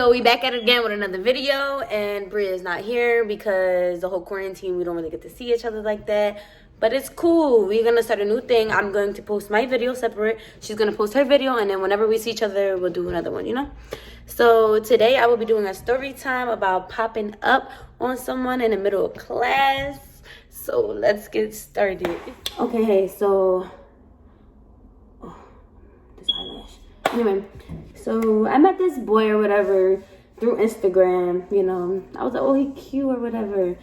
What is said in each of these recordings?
So we back at it again with another video, and Bria is not here because the whole quarantine, we don't really get to see each other like that. But it's cool. We're going to start a new thing. I'm going to post my video separate. She's going to post her video, and then whenever we see each other, we'll do another one, you know? So today I will be doing a story time about popping up on someone in the middle of class. So let's get started. Okay, hey, so... Oh, this eyelash. Anyway, so I met this boy or whatever through Instagram, you know. I was like, oh, he cute or whatever.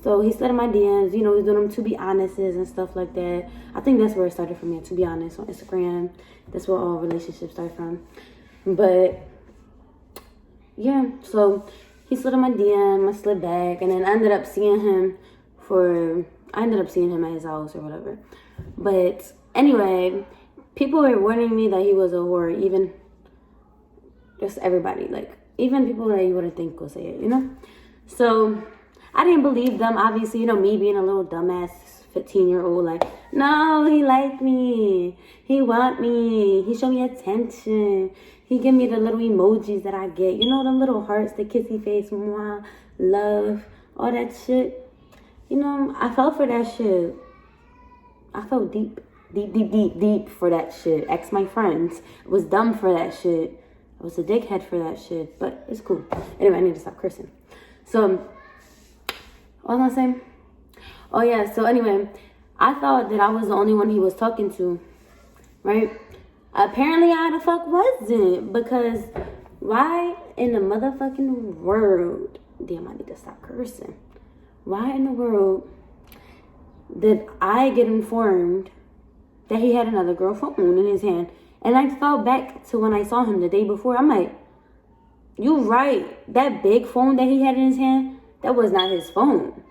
So he slid in my DMs, you know, he's doing them to be honest and stuff like that. I think that's where it started for me, to be honest, on Instagram. That's where all relationships start from. But, yeah, so he slid in my DM, I slid back, and then I ended up seeing him at his house or whatever. But anyway, people were warning me that he was a whore, even just everybody, like even people that you wouldn't think will say it, you know? So I didn't believe them, obviously, you know, me being a little dumbass 15-year-old, like, no, he liked me, he want me, he showed me attention, he give me the little emojis that I get, you know, the little hearts, the kissy face, mwah, love, all that shit. You know, I fell for that shit. I fell deep for that shit. Ask my friends. I was dumb for that shit. I was a dickhead for that shit. But it's cool. Anyway, I need to stop cursing. So, what was I saying? Oh, yeah. So, anyway, I thought that I was the only one he was talking to. Right? Apparently, I the fuck wasn't. Because why in the motherfucking world? Damn, I need to stop cursing. Why in the world did I get informed that he had another girl phone in his hand? And I fell back to when I saw him the day before. I'm like, you right. That big phone that he had in his hand, that was not his phone.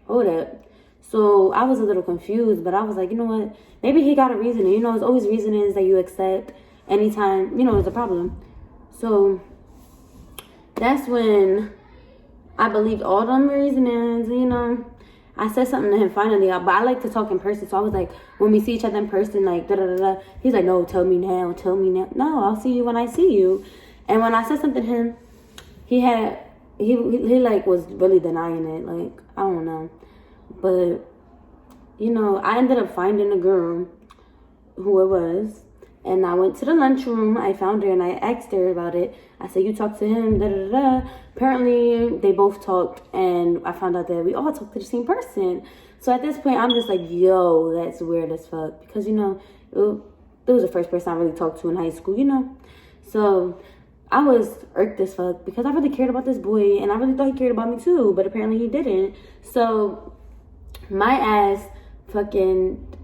Hold up. So I was a little confused, but I was like, you know what? Maybe he got a reason. You know, there's always reasons that you accept anytime, you know, there's a problem. So that's when I believed all them reasonings, you know. I said something to him finally, but I like to talk in person. So I was like, when we see each other in person, like, da-da-da-da. He's like, no, tell me now. No, I'll see you when I see you. And when I said something to him, he like, was really denying it. Like, I don't know. But, you know, I ended up finding a girl, who it was. And I went to the lunchroom. I found her and I asked her about it. I said, you talked to him, da-da-da-da. Apparently, they both talked, and I found out that we all talked to the same person. So at this point, I'm just like, yo, that's weird as fuck. Because, you know, it was the first person I really talked to in high school, you know. So I was irked as fuck because I really cared about this boy, and I really thought he cared about me too, but apparently he didn't. So my ass fucking,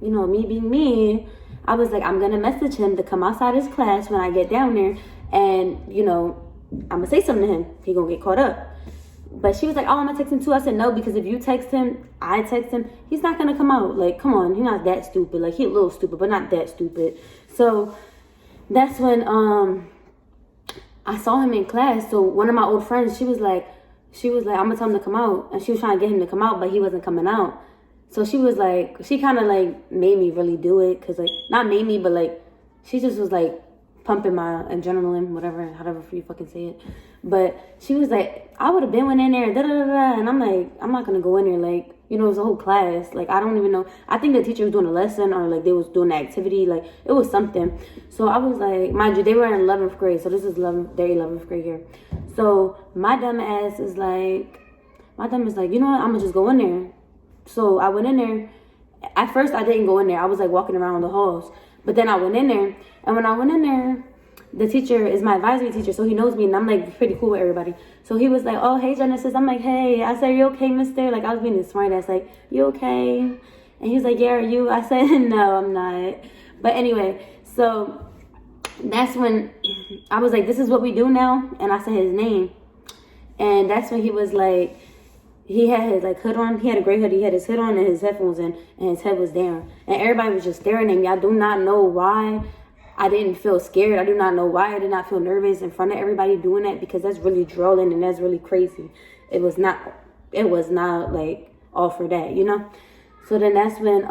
you know, me being me, I was like, I'm going to message him to come outside his class when I get down there. And, you know, I'm going to say something to him. He going to get caught up. But she was like, oh, I'm going to text him too. I said, no, because if you text him, I text him, he's not going to come out. Like, come on. He's not that stupid. Like, he a little stupid, but not that stupid. So that's when I saw him in class. So one of my old friends, she was like, I'm going to tell him to come out. And she was trying to get him to come out, but he wasn't coming out. So she was like, she kind of like made me really do it. Because like, not made me, but like, she just was like pumping my adrenaline, whatever, however you fucking say it. But she was like, I would have been went in there, da-da-da-da. And I'm like, I'm not going to go in there. Like, you know, it was a whole class. Like, I don't even know. I think the teacher was doing a lesson or like they was doing an activity. Like, it was something. So I was like, mind you, they were in 11th grade. So this is their 11th grade year. So my dumb ass is like, you know what? I'm going to just go in there. So I went in there. At first, I didn't go in there. I was like walking around the halls. But then I went in there. And when I went in there, the teacher is my advisory teacher. So he knows me. And I'm like pretty cool with everybody. So he was like, oh, hey, Genesis. I'm like, hey. I said, are you okay, mister? Like, I was being a smart ass. Like, you okay? And he's like, yeah, are you? I said, no, I'm not. But anyway, so that's when I was like, this is what we do now. And I said his name. And that's when he was like, he had his like hood on. He had a gray hoodie. He had his hood on and his headphones in, and his head was down. And everybody was just staring at me. I do not know why I didn't feel scared. I do not know why I did not feel nervous in front of everybody doing that, because that's really drooling and that's really crazy. It was not like all for that, you know. So then that's when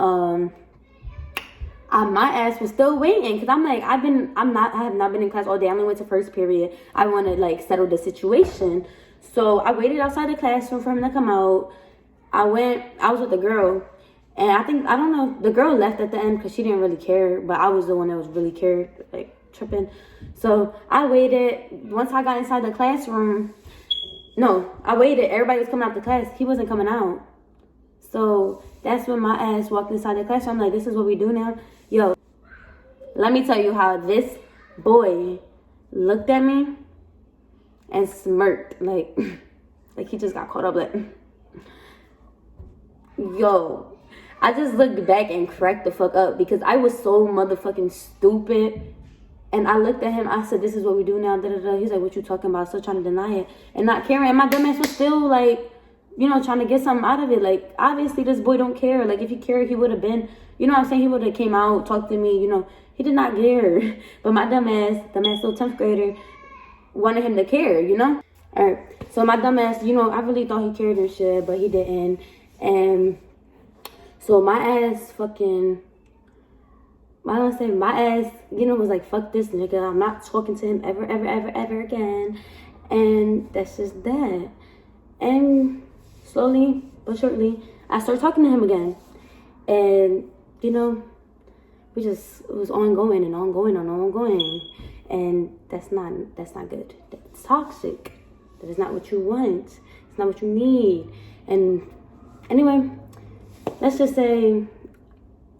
my ass was still waiting because I'm like, I have not been in class all day. I only went to first period. I want to like settle the situation. So I waited outside the classroom for him to come out. I was with the girl, and I don't know, the girl left at the end because she didn't really care, but I was the one that was really cared, like tripping. So I waited. Once I got inside the classroom, no, I waited. Everybody was coming out the class. He wasn't coming out. So that's when my ass walked inside the classroom. I'm like, this is what we do now? Yo, let me tell you how this boy looked at me and smirked. Like he just got caught up. Like, yo, I just looked back and cracked the fuck up because I was so motherfucking stupid. And I looked at him. I said, this is what we do now. Da, da, da. He's like, what you talking about? Still trying to deny it and not caring. And my dumbass was still like, you know, trying to get something out of it. Like, obviously, this boy don't care. Like, if he cared, he would have been, you know what I'm saying? He would have came out, talked to me, you know. He did not care. But my dumbass little 10th grader, wanted him to care, you know? All right. So my dumbass, you know, I really thought he cared and shit, but he didn't. And so my ass, you know, was like, fuck this nigga. I'm not talking to him ever, ever, ever, ever again. And that's just that. And slowly but surely, I started talking to him again. And, you know, it was ongoing and ongoing and ongoing. And that's not good. That's toxic. That is not what you want. It's not what you need. And anyway, let's just say,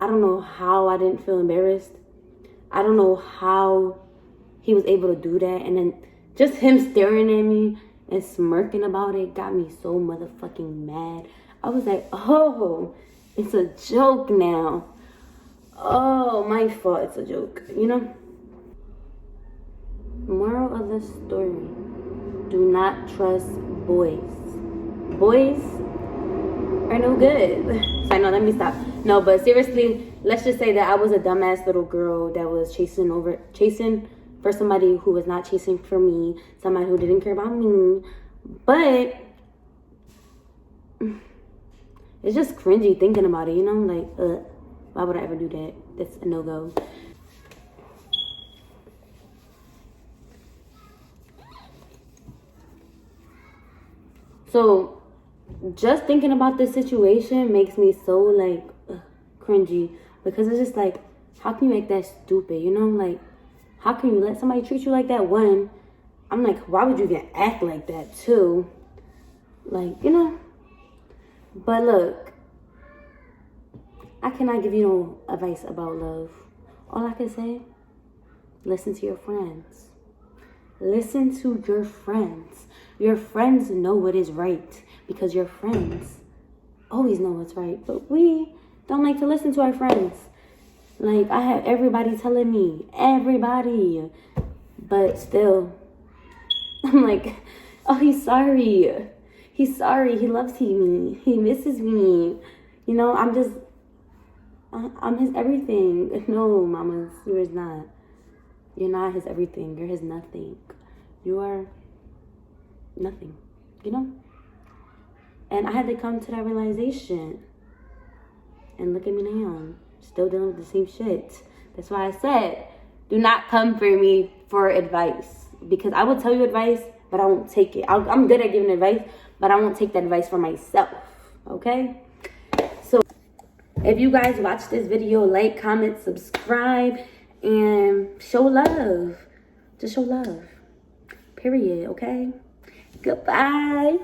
I don't know how I didn't feel embarrassed. I don't know how he was able to do that. And then just him staring at me and smirking about it got me so motherfucking mad. I was like, oh, it's a joke now. Oh, my fault, it's a joke, you know? Moral of the story. Do not trust boys. Boys are no good. So no, let me stop. No, but seriously, let's just say that I was a dumbass little girl that was chasing for somebody who was not chasing for me, somebody who didn't care about me. But it's just cringy thinking about it, you know? Like, why would I ever do that? That's a no-go. So just thinking about this situation makes me so like cringy, because it's just like, how can you make that stupid, you know? Like, how can you let somebody treat you like that? One, I'm like, why would you even act like that? Two, like, you know? But look, I cannot give you no advice about love. All I can say, listen to your friends. Listen to your friends. Your friends know what is right, because your friends always know what's right. But we don't like to listen to our friends. Like, I have everybody telling me, everybody. But still, I'm like, oh, he's sorry. He's sorry. He loves me. He misses me. You know, I'm his everything. No, mamas, you're not. You're not his everything. You're his nothing. You are nothing, you know? And I had to come to that realization. And look at me now. I'm still dealing with the same shit. That's why I said, do not come for me for advice. Because I will tell you advice, but I won't take it. I'm good at giving advice, but I won't take that advice for myself. Okay? So, if you guys watch this video, like, comment, subscribe, and show love. Just show love. Period, okay? Goodbye.